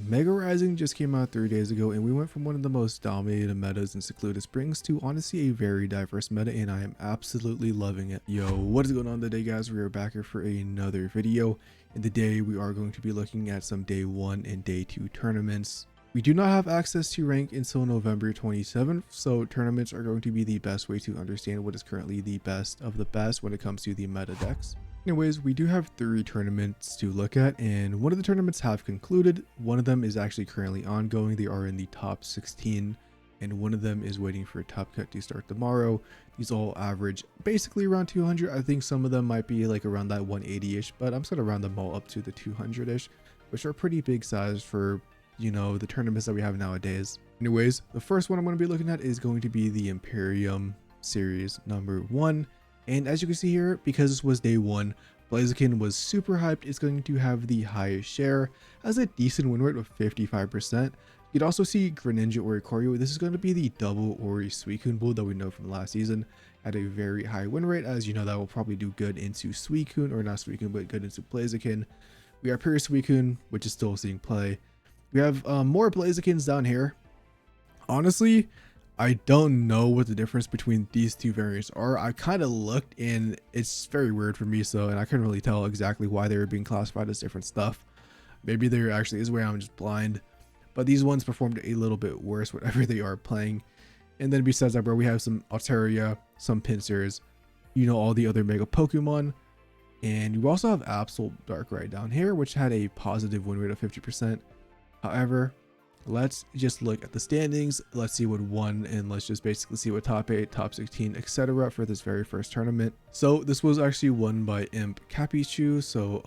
Mega Rising just came out 3 days ago, and we went from one of the most dominated metas in Secluded Springs to honestly a very diverse meta, and I am absolutely loving it. Yo, what is going on today, guys? We are back here for another video, and today we are going to be looking at some day 1 and day 2 tournaments. We do not have access to rank until November 27th, so tournaments are going to be the best way to understand what is currently the best of the best when it comes to the meta decks. Anyways, we do have 3 tournaments to look at, and one of the tournaments have concluded. One of them is actually currently ongoing. They are in the top 16, and one of them is waiting for a top cut to start tomorrow. These all average basically around 200. I think some of them might be like around that 180-ish, but I'm sort of round them all up to the 200-ish, which are pretty big size for, you know, the tournaments that we have nowadays. Anyways, the first one I'm going to be looking at is going to be the Imperium Series number 1. And as you can see here, because this was day 1, Blaziken was super hyped. It's going to have the highest share, has a decent win rate of 55%. You'd also see Greninja Oricorio. This is going to be the double Ori Suicune build that we know from last season. Had a very high win rate, as you know that will probably do good into Suicune, or not Suicune, but good into Blaziken. We have Pure Suicune, which is still seeing play. We have more Blazikens down here. Honestly, I don't know what the difference between these two variants are. I kind of looked and it's very weird for me, and I couldn't really tell exactly why they were being classified as different stuff. Maybe there actually is where I'm just blind, but these ones performed a little bit worse whatever they are playing. And then besides that, bro, we have some Altaria, some Pinsirs, you know, all the other mega Pokemon. And you also have Absol Darkrai down here, which had a positive win rate of 50%. However, let's just look at the standings. Let's see what won, and let's just basically see what top 8, top 16, etc. for this very first tournament. So this was actually won by Imp Capichu. So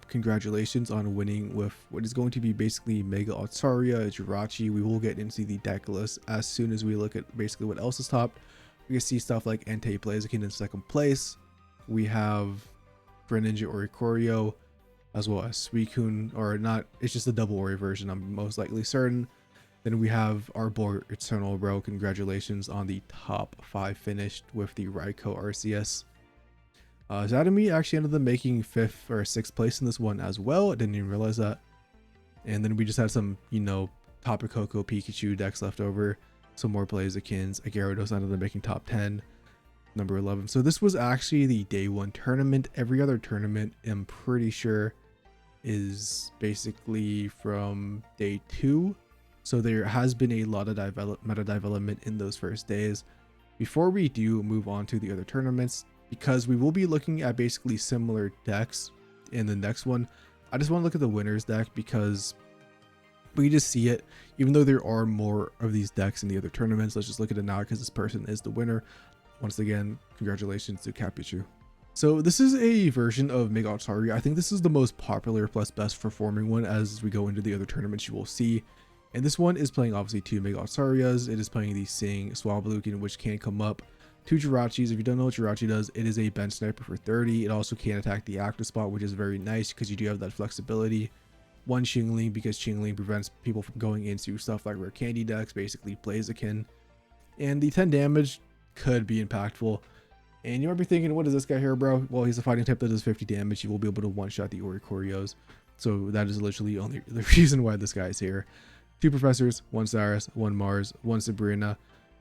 congratulations on winning with what is going to be basically Mega Altaria, Jirachi. We will get into the deck list as soon as we look at basically what else is top. We can see stuff like Entei Blaziken in 2nd place. We have Greninja Oricorio, as well as Suicune, or not, it's just a double Ori version, I'm most likely certain. Then we have our boy Eternal, bro. Congratulations on the top 5 finished with the Raikou RCS. Zadami actually ended up making 5th or 6th place in this one as well. I didn't even realize that. And then we just had some, you know, Tapu Koko Pikachu decks left over. Some more Blazikens. Gyarados ended up making top 10. Number 11. So this was actually the day 1 tournament. Every other tournament, I'm pretty sure, is basically from day 2. So there has been a lot of meta development in those first days. Before we do move on to the other tournaments, because we will be looking at basically similar decks in the next one, I just want to look at the winners deck because we just see it. Even though there are more of these decks in the other tournaments, let's just look at it now because this person is the winner. Once again, congratulations to Capichu. So this is a version of Mega Altaria. I think this is the most popular plus best performing one. As we go into the other tournaments, you will see. And this one is playing obviously 2 Mega Altarias. It is playing the Sing Swablukin, which can come up. 2 Jirachis. If you don't know what Jirachi does, it is a bench sniper for 30. It also can attack the active spot, which is very nice because you do have that flexibility. 1 Chingling, because Chingling prevents people from going into stuff like rare candy decks, basically Blaziken. And the 10 damage could be impactful. And you might be thinking, what is this guy here, bro? Well, he's a fighting type that does 50 damage. You will be able to one-shot the Oricorios. So that is literally only the reason why this guy is here. 2 Professors, 1 Cyrus, 1 Mars, 1 Sabrina,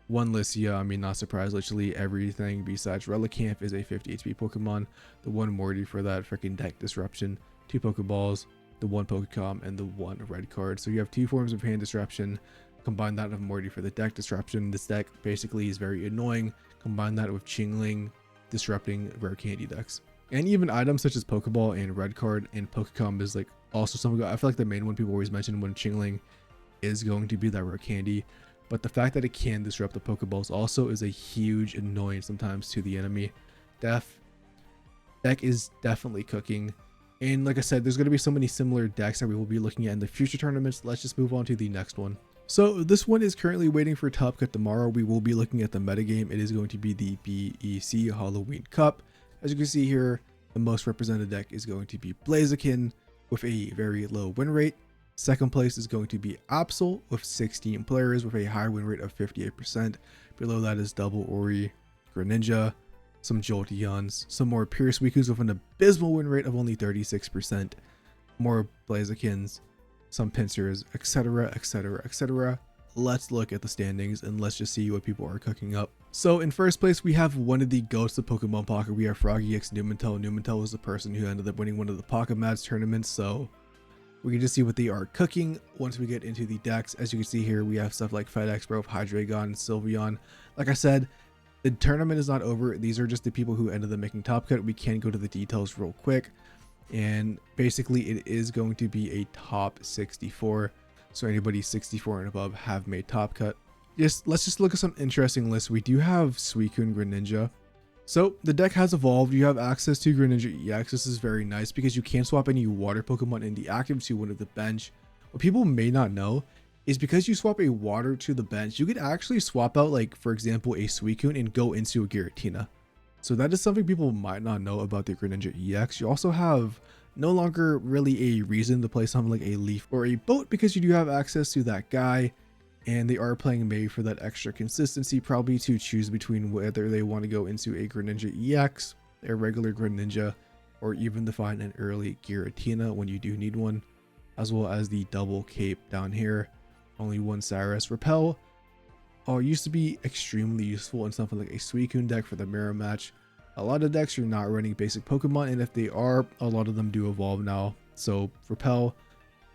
1 Lycia. I mean, not surprised. Literally everything besides Relicanth is a 50 HP Pokemon. The 1 Morty for that freaking deck disruption. 2 Pokeballs, the 1 Pokecom, and the 1 red card. So you have 2 forms of hand disruption. Combine that with Morty for the deck disruption. This deck basically is very annoying. Combine that with Chingling disrupting rare candy decks. And even items such as Pokeball and red card and Pokecom is like also something I feel like the main one people always mention when Chingling is going to be that rare candy. But the fact that it can disrupt the Pokeballs also is a huge annoyance sometimes to the enemy. Deck is definitely cooking. And like I said, there's going to be so many similar decks that we will be looking at in the future tournaments. Let's just move on to the next one. So this one is currently waiting for top cut tomorrow. We will be looking at the metagame. It is going to be the BEC Halloween Cup. As you can see here, the most represented deck is going to be Blaziken with a very low win rate. 2nd place is going to be Absol with 16 players with a high win rate of 58%. Below that is double Ori, Greninja, some Jolteons, some more Pure Suicunes with an abysmal win rate of only 36%. More Blazikens, some Pinsirs, etc, etc, etc. Let's look at the standings and let's just see what people are cooking up. So in first place, we have one of the goats of Pokemon Pocket. We have Froggy X Numental. Numental was the person who ended up winning one of the Pocket Match tournaments, so we can just see what they are cooking once we get into the decks. As you can see here, we have stuff like FedEx Bro, Hydreigon, Sylveon. Like I said, the tournament is not over. These are just the people who ended up making top cut. We can go to the details real quick, and basically it is going to be a top 64. So anybody 64 and above have made top cut. Let's just look at some interesting lists. We do have Suicune Greninja. So the deck has evolved. You have access to Greninja EX. This is very nice because you can swap any water Pokemon in the active to one of the bench. What people may not know is because you swap a water to the bench, you could actually swap out, like, for example, a Suicune and go into a Giratina. So that is something people might not know about the Greninja EX. You also have no longer really a reason to play something like a Leaf or a Boat because you do have access to that guy, and they are playing May for that extra consistency, probably to choose between whether they want to go into a Greninja EX, a regular Greninja, or even to find an early Giratina when you do need one, as well as the double cape down here. Only one Cyrus. Repel used to be extremely useful in something like a Suicune deck for the mirror match. A lot of decks are not running basic Pokemon, and if they are, a lot of them do evolve now. So Repel,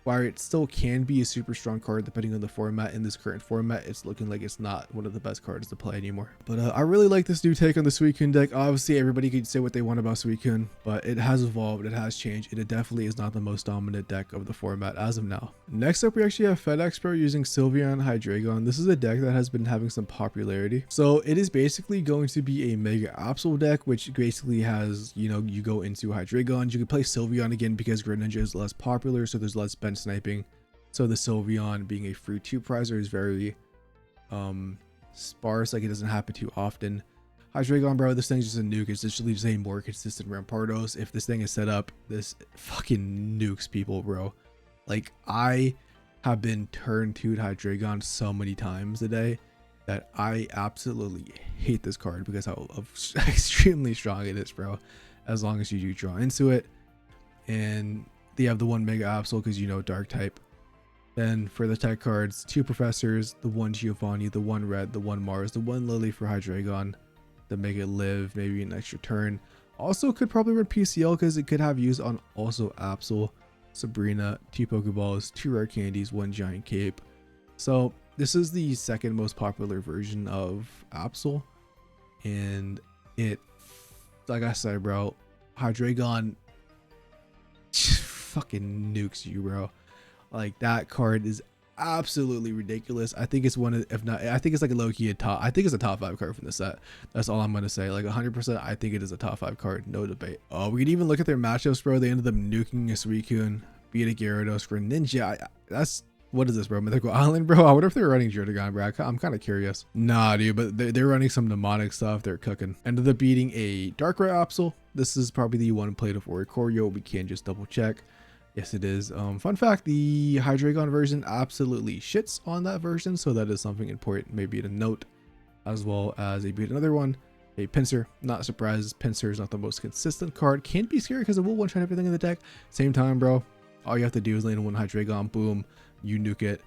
while it still can be a super strong card depending on the format, in this current format, it's looking like it's not one of the best cards to play anymore. But I really like this new take on the Suicune deck. Obviously, everybody can say what they want about Suicune, but it has evolved, it has changed, and it definitely is not the most dominant deck of the format as of now. Next up, we actually have FedEx Pro using Sylveon Hydreigon. This is a deck that has been having some popularity. So it is basically going to be a Mega Absol deck, which basically has, you know, you go into Hydreigon, you can play Sylveon again because Greninja is less popular, so there's less bench sniping. So the Sylveon being a free 2 prizer is very sparse, like it doesn't happen too often. Hydreigon, bro, this thing's just a nuke. It's literally just a more consistent Rampardos. If this thing is set up, this fucking nukes people, bro. Like, I have been turned to Hydreigon so many times today that I absolutely hate this card because how extremely strong it is, bro, as long as you do draw into it. And they have the one Mega Absol because, you know, dark type. Then for the tech cards, 2 Professors, the 1 Giovanni, the 1 Red, the 1 Mars, the 1 Lily for Hydreigon to make it live, maybe an extra turn. Also could probably run PCL because it could have use on also Absol, Sabrina, 2 Pokeballs, 2 Rare Candies, 1 Giant Cape. So this is the second most popular version of Absol, and it, like I said, bro, Hydreigon fucking nukes you, bro. Like, that card is absolutely ridiculous. I think it's one of, if not, I think it's like a low-key top, I think it's a top 5 card from the set. That's all I'm gonna say. Like 100%, I think it is a top 5 card, no debate. We could even look at their matchups, bro. They ended up nuking a Suicune, beat a Gyarados for Ninja. That's, what is this, bro? Mythical Island, bro? I wonder if they're running Jordagon, bro. I'm kind of curious. Nah, dude, but they're running some mnemonic stuff. They're cooking. Ended up beating a Darkrai Absol. This is probably the one played of Oricorio. We can just double check. Yes, it is. Fun fact, the Hydreigon version absolutely shits on that version, so that is something important maybe to note, as well as they beat another one, a Pinsir. Not surprised, Pinsir is not the most consistent card. Can be scary because it will one-shot everything in the deck. Same time, bro, all you have to do is land one Hydreigon, boom, you nuke it,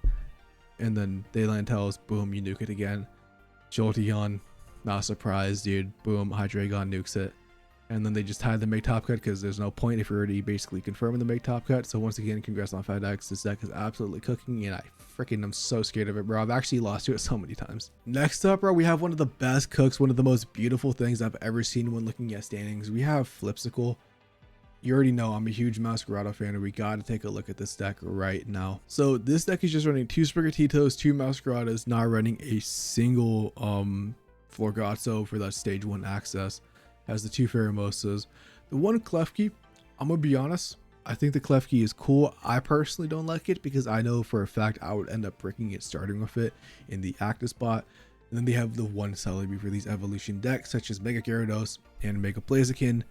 and then they land Tails, boom, you nuke it again. Jolteon, not surprised, dude, boom, Hydreigon nukes it. And then they just had to make top cut because there's no point if you're already basically confirming to make top cut. So once again, congrats on FedEx. This deck is absolutely cooking, and I'm so scared of it, bro. I've actually lost to it so many times. Next up, bro, we have one of the best cooks, one of the most beautiful things I've ever seen when looking at standings. We have Flipsicle. You already know I'm a huge Masquerain fan, and we got to take a look at this deck right now. So this deck is just running 2 Spriggatitos, 2 Masquerainas, not running a single Florgatzo for that stage 1 access. Has the 2 Pheromosas, the 1 Klefki. I'm gonna be honest, I think the Klefki is cool. I personally don't like it because I know for a fact I would end up breaking it starting with it in the active spot. And then they have the 1 Celebi for these evolution decks such as Mega Gyarados and Mega Blaziken.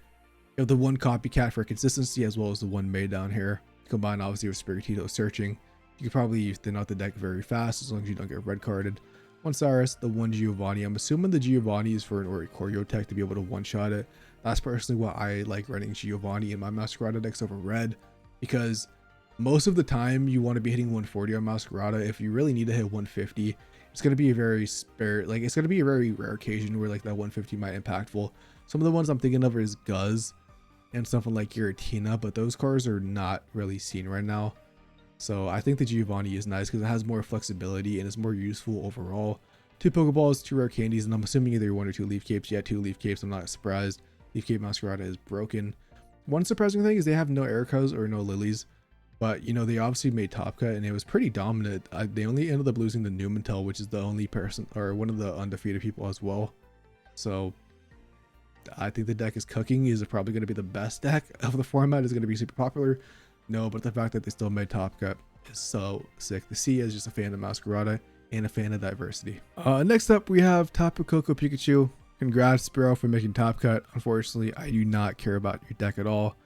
You have the 1 Copycat for consistency, as well as the 1 May down here, combined obviously with Sprigatito searching. You can probably thin out the deck very fast as long as you don't get red carded. 1 Cyrus, the 1 Giovanni. I'm assuming the Giovanni is for an Oricorio tech to be able to one-shot it. That's personally why I like running Giovanni in my Masquerain decks over red, because most of the time you want to be hitting 140 on Masquerada. If you really need to hit 150, it's going to be a very spare, like it's going to be a very rare occasion where like that 150 might impactful. Some of the ones I'm thinking of is Guz and something like Giratina, but those cards are not really seen right now. So I think the Giovanni is nice because it has more flexibility and is more useful overall. 2 Pokeballs, 2 rare candies, and I'm assuming either 1 or 2 Leaf Capes. Yeah, 2 Leaf Capes. I'm not surprised. Leaf Cape Masquerada is broken. One surprising thing is they have no Ericas or no Lilies, but you know, they obviously made Top Cut and it was pretty dominant. They only ended up losing the Numental, which is the only person or one of the undefeated people as well. So I think the deck is cooking. Is probably going to be the best deck of the format. Is going to be super popular. No, but the fact that they still made Top Cut is so sick to see as just a fan of Masquerada and a fan of diversity. Next up, we have Tapu Koko Pikachu. Congrats, bro, for making Top Cut. Unfortunately, I do not care about your deck at all.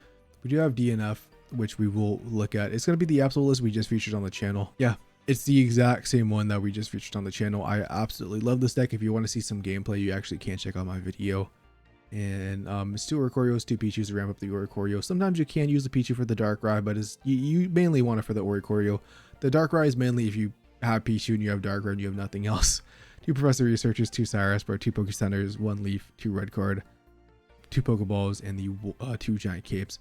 We do have DNF, which we will look at. It's going to be the Absol list we just featured on the channel. Yeah, it's the exact same one that we just featured on the channel. I absolutely love this deck. If you want to see some gameplay, you actually can check out my video. And it's 2 Oricorios, 2 Pichus to ramp up the Oricorio. Sometimes you can use the Pichu for the Darkrai, but you mainly want it for the Oricorio. The Darkrai is mainly if you have Pichu and you have Darkrai and you have nothing else. 2 Professor Researchers, 2 Cyrus, 2 Poke Centers, 1 Leaf, 2 Red Card, 2 Pokeballs, and the 2 Giant Capes.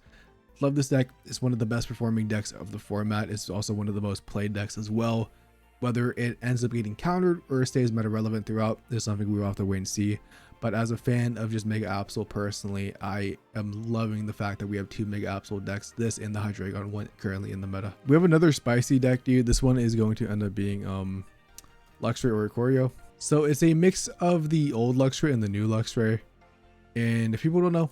Love this deck. It's one of the best performing decks of the format. It's also one of the most played decks as well. Whether it ends up getting countered or stays meta relevant throughout is something we'll have to wait and see. But as a fan of just Mega Absol personally, I am loving the fact that we have 2 Mega Absol decks, this and the Hydreigon one currently in the meta. We have another spicy deck, dude. This one is going to end up being Luxray Oricorio. So it's a mix of the old Luxray and the new Luxray. And if people don't know,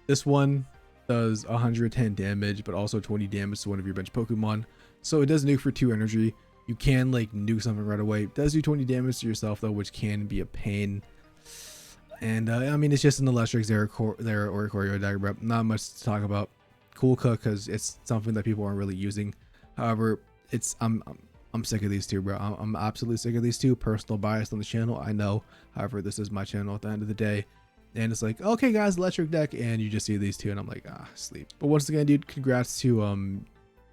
this one does 110 damage, but also 20 damage to one of your bench Pokemon. So it does nuke for 2 energy. You can like nuke something right away. It does do 20 damage to yourself though, which can be a pain. And I mean, it's just an Electric their Oricorio deck, bro. Not much to talk about. Cool cook because it's something that people aren't really using. However, I'm sick of these two, bro. I'm absolutely sick of these two. Personal bias on the channel, I know. However, this is my channel at the end of the day. And it's like, okay guys, electric deck, and you just see these two and I'm like, sleep. But once again, dude, congrats to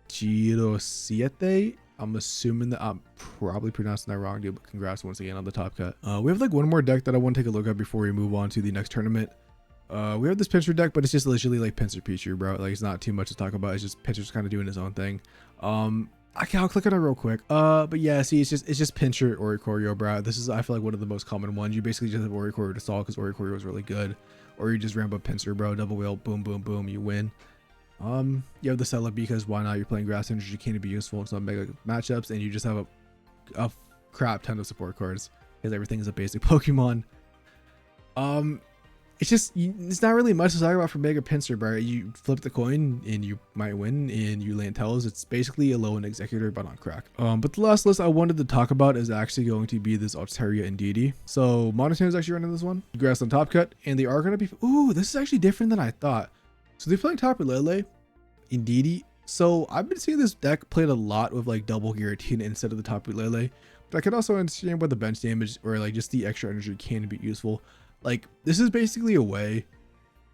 Girosiete. I'm assuming that I'm probably pronouncing that wrong, dude, but congrats once again on the Top Cut. We have like one more deck that I want to take a look at before we move on to the next tournament. We have this Pinsir deck, but it's just literally like Pinsir Pichu, bro. Like, it's not too much to talk about. It's just Pinsir's kind of doing his own thing. I'll click on it real quick. But yeah, see, it's just Pinsir Oricorio, bro. This is, I feel like, one of the most common ones. You basically just have Oricorio to stall because Oricorio is really good, or you just ramp up Pinsir, bro. Double wheel, boom, boom, boom, you win. You have the Celebi because why not? You're playing Grass Energy, can be useful in some mega matchups, and you just have a crap ton of support cards because everything is a basic Pokemon. It's not really much to talk about for Mega Pinsir, bro. You flip the coin and you might win, and you land tails. It's basically a low-end Executor, but on crack. But the last list I wanted to talk about is actually going to be this Altaria and Didi. So Monotone is actually running this one. Grass on Top Cut, and they are going to be. Ooh, this is actually different than I thought. So they're playing Tapu Lele in Didi. So I've been seeing this deck played a lot with like double Giratina instead of the Tapu Lele. But I can also understand why the bench damage or like just the extra energy can be useful. Like, this is basically a way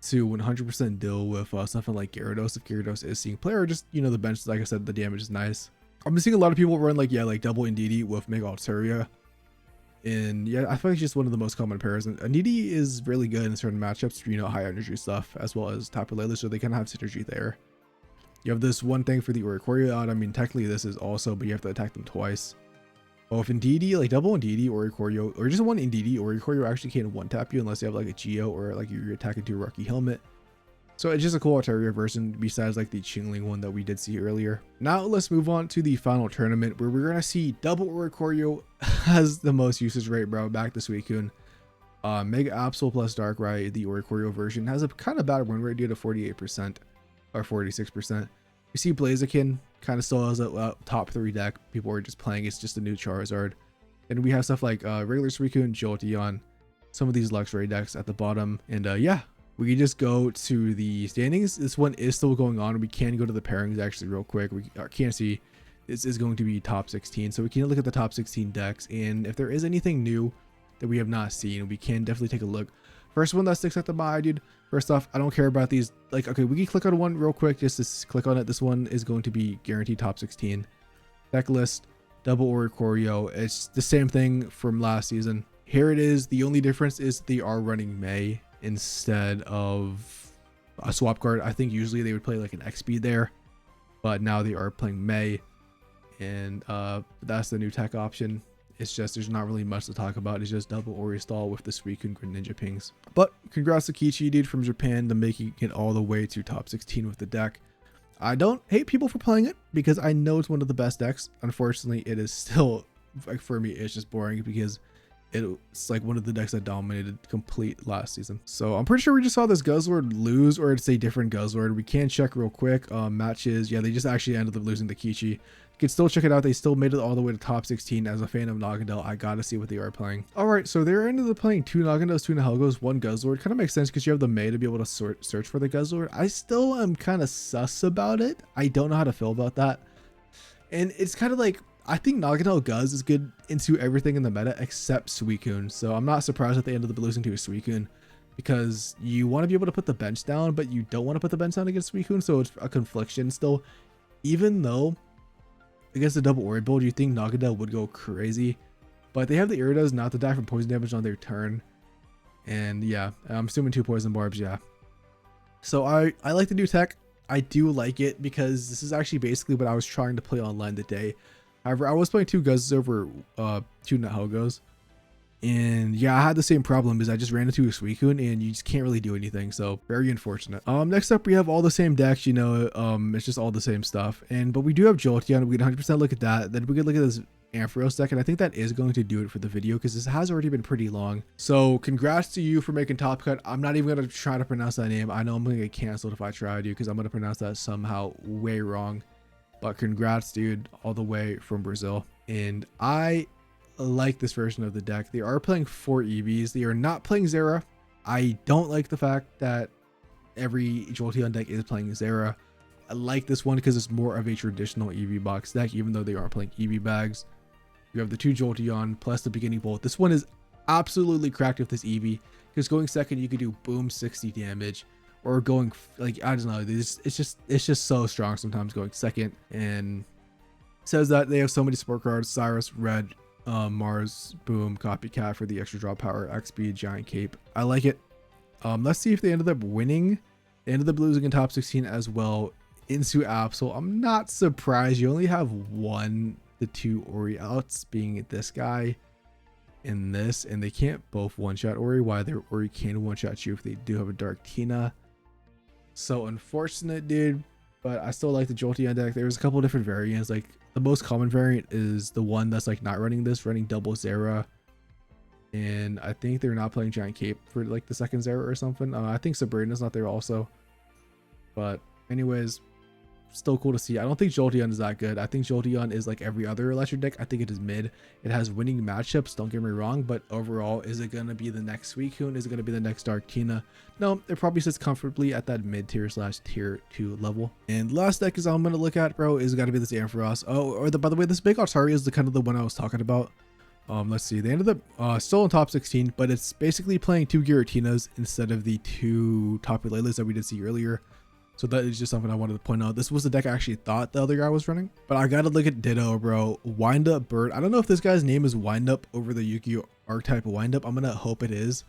to 100% deal with something like Gyarados if Gyarados is seeing play, or just, you know, the bench, like I said, the damage is nice. I've been seeing a lot of people run like, yeah, like double Indeedee with Mega Altaria. And yeah, I feel like it's just one of the most common pairs. And Indeedee is really good in certain matchups for, you know, high energy stuff, as well as Tapu Lele, so they kind of have synergy there. You have this one thing for the Oricorio out. I mean, technically this is also, but you have to attack them twice. Oh, if Indeedee, like double Indeedee, Oricorio, or just one Indeedee, Oricorio actually can't one-tap you unless you have like a Geo or like you're attacking to a Rocky Helmet. So it's just a cool Altaria version besides like the Chingling one that we did see earlier. Now let's move on to the final tournament where we're going to see double Oricorio has the most usage rate, bro. Back to Suicune. Mega Absol plus Darkrai, the Oricorio version, has a kind of bad win rate due to 48% or 46%. You see Blaziken kind of still has a top 3 deck. People are just playing. It's just a new Charizard. And we have stuff like regular Suicune, Jolteon, some of these Luxray decks at the bottom. And yeah, we can just go to the standings. This one is still going on. We can go to the pairings actually real quick. We can't see. This is going to be top 16. So we can look at the top 16 decks. And if there is anything new that we have not seen, we can definitely take a look. First one that sticks out to my eye, dude. First off, I don't care about these. Like, okay, we can click on one real quick just to click on it. This one is going to be guaranteed top 16. Deck list, double Oricorio. It's the same thing from last season. Here it is. The only difference is they are running May instead of a swap card. I think usually they would play like an XP there, but now they are playing May, and that's the new tech option. It's just, there's not really much to talk about. It's just double Ori stall with the Suicune Greninja pings. But congrats to Kichi, dude, from Japan, to making it all the way to top 16 with the deck. I don't hate people for playing it because I know it's one of the best decks. Unfortunately, it is still, like, for me, it's just boring because it's like one of the decks that dominated complete last season. So I'm pretty sure we just saw this Guzzlord lose, or it's a different Guzzlord. We can check real quick. Matches, yeah, they just actually ended up losing to Kichi. You can still check it out. They still made it all the way to top 16. As a fan of Naganadel, I gotta see what they are playing. All right, so they're ended up playing 2 Naganadels, 2 Nahelgos, 1 Guzzlord. Kind of makes sense because you have the May to be able to search for the Guzzlord. I still am kind of sus about it. I don't know how to feel about that. And it's kind of like, I think Naganadel Guzz is good into everything in the meta except Suicune. So I'm not surprised that they ended up losing to a Suicune, because you want to be able to put the bench down, but you don't want to put the bench down against Suicune. So it's a confliction still, even though against the double Ori build, you think Naganadel would go crazy, but they have the Iridas not to die from poison damage on their turn. And yeah, I'm assuming 2 poison barbs, yeah. So I like the new tech. I do like it because this is actually basically what I was trying to play online today. However, I was playing 2 Guzzes over 2 Nahelgos. And yeah, I had the same problem because I just ran into a Suicune and you just can't really do anything. So very unfortunate. Next up, we have all the same decks, you know, it's just all the same stuff. But we do have Jolteon. We can 100% look at that. Then we could look at this Ampharos deck, and I think that is going to do it for the video because this has already been pretty long. So congrats to you for making Top Cut. I'm not even going to try to pronounce that name. I know I'm going to get canceled if I try to, because I'm going to pronounce that somehow way wrong. But congrats, dude, all the way from Brazil. And I like this version of the deck. They are playing 4 EVs. They are not playing Zera. I don't like the fact that every Jolteon deck is playing Zera. I like this one because it's more of a traditional EV box deck, even though they aren't playing EV bags. You have the 2 Jolteon plus the beginning bolt. This one is absolutely cracked with this EV, because going second you could do boom 60 damage, or going like, I don't know, it's just so strong sometimes going second. And it says that they have so many support cards: Cyrus, Red, Mars, Boom, Copycat for the extra draw power, XP, Giant Cape. I like it. Let's see if they ended up winning. They ended up losing in top 16 as well into Absol. I'm not surprised. You only have 1 to 2 Ori outs, being this guy and this, and they can't both one-shot Ori, while their Ori can one-shot you if they do have a Dark Tina. So unfortunate, dude, but I still like the Jolteon deck. There's a couple different variants. Like, the most common variant is the one that's like not running this, running double Zera. And I think they're not playing Giant Cape for like the second Zera or something. I think Sabrina's not there also. But anyways, still cool to see. I don't think Jolteon is that good. I think Jolteon is like every other electric deck. I think it is mid. It has winning matchups, don't get me wrong, but overall, is it going to be the next Suicune? Is it going to be the next Dark Tina? No, it probably sits comfortably at that mid tier / tier 2 level. And last deck is I'm going to look at, bro, is got to be this Ampharos. Oh, or by the way, this big Altaria is the kind of the one I was talking about. Let's see, they ended up still in top 16, but it's basically playing 2 Giratinas instead of the 2 Tapu Leles that we did see earlier. So that is just something I wanted to point out. This was the deck I actually thought the other guy was running, but I gotta look at Ditto, bro. Wind Up Bird. I don't know if this guy's name is Wind Up over the Yu-Gi-Oh archetype Wind Up. I'm gonna hope it is,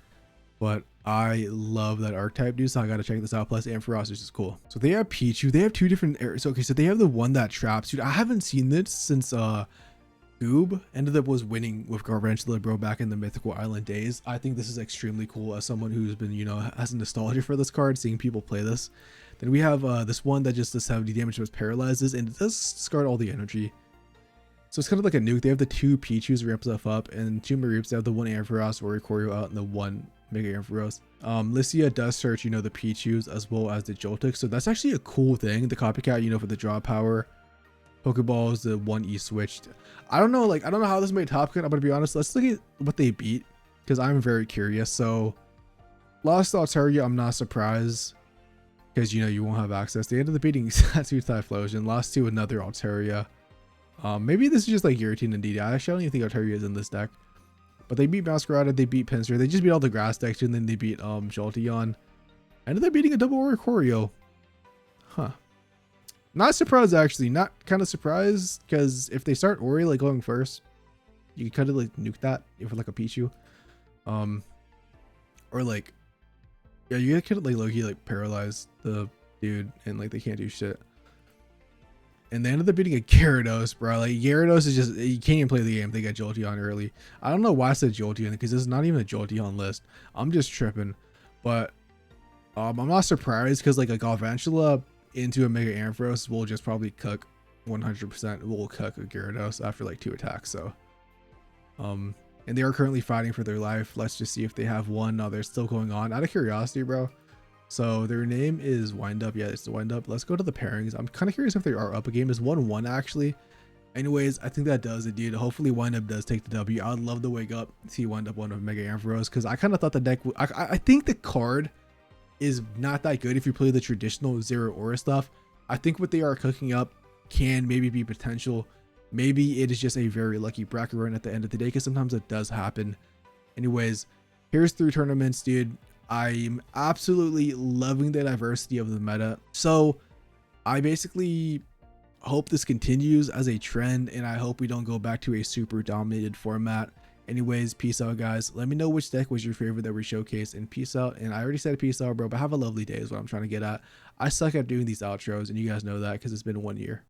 but I love that archetype, dude. So I gotta check this out. Plus Ampharos is just cool. So they have Pichu. They have 2 different areas. Okay, so they have the one that traps, dude. I haven't seen this since Goob ended up was winning with Garvantula, bro, back in the Mythical Island days. I think this is extremely cool as someone who's been, you know, has a nostalgia for this card, seeing people play this. Then we have this one that just does 70 damage but paralyzes, and it does discard all the energy. So it's kind of like a nuke. They have the 2 Pichus ramp stuff up, and 2 Mareeps. They have the 1 Ampharos or Oricorio out, and the 1 Mega Ampharos. Lycia does search, you know, the Pichus as well as the Joltik. So that's actually a cool thing. The Copycat, you know, for the draw power. Pokeballs, the 1E switched. I don't know, like, I don't know how this made Top Cut. I'm gonna be honest. Let's look at what they beat, because I'm very curious. So lost Altaria, I'm not surprised, because, you know, you won't have access. They ended up beating Satsu Typhlosion, lost to another Altaria. Maybe this is just like Giratina and DD. I actually don't even think Altaria is in this deck. But they beat Masquerain, they beat Pinsir, they just beat all the grass decks, and then they beat Jolteon. And they're beating a double Aura Choreo. Huh. Not surprised actually, not kind of surprised, because if they start Ori like going first, you can kind of like nuke that if like a Pichu. Or like, yeah, you could like low-key like paralyze the dude and like they can't do shit. And they ended up beating a Gyarados, bro. Like Gyarados is just, you can't even play the game. They got Jolteon early. I don't know why I said Jolteon because this is not even a Jolteon list. I'm just tripping. But I'm not surprised because like a Galvantula into a Mega Ampharos will just probably cook 100%. Will cook a Gyarados after like 2 attacks. So and they are currently fighting for their life. Let's just see if they have one. No, they're still going on. Out of curiosity, bro. So their name is Wind Up. Yeah, it's the Wind Up. Let's go to the pairings. I'm kind of curious if they are up a game. Is 1-1 actually? Anyways, I think that does it, dude. Hopefully Wind Up does take the W. I'd love to wake up, see Wind Up one of Mega Ampharos, because I kind of thought the deck I think the card is not that good if you play the traditional Zero Aura stuff. I think what they are cooking up can maybe be potential. Maybe it is just a very lucky bracket run at the end of the day, because sometimes it does happen. Anyways, here's 3 tournaments, dude. I'm absolutely loving the diversity of the meta. So I basically hope this continues as a trend, and I hope we don't go back to a super dominated format. Anyways, peace out, guys. Let me know which deck was your favorite that we showcased, and peace out. And I already said peace out, bro, but have a lovely day is what I'm trying to get at. I suck at doing these outros, and you guys know that because it's been 1 year.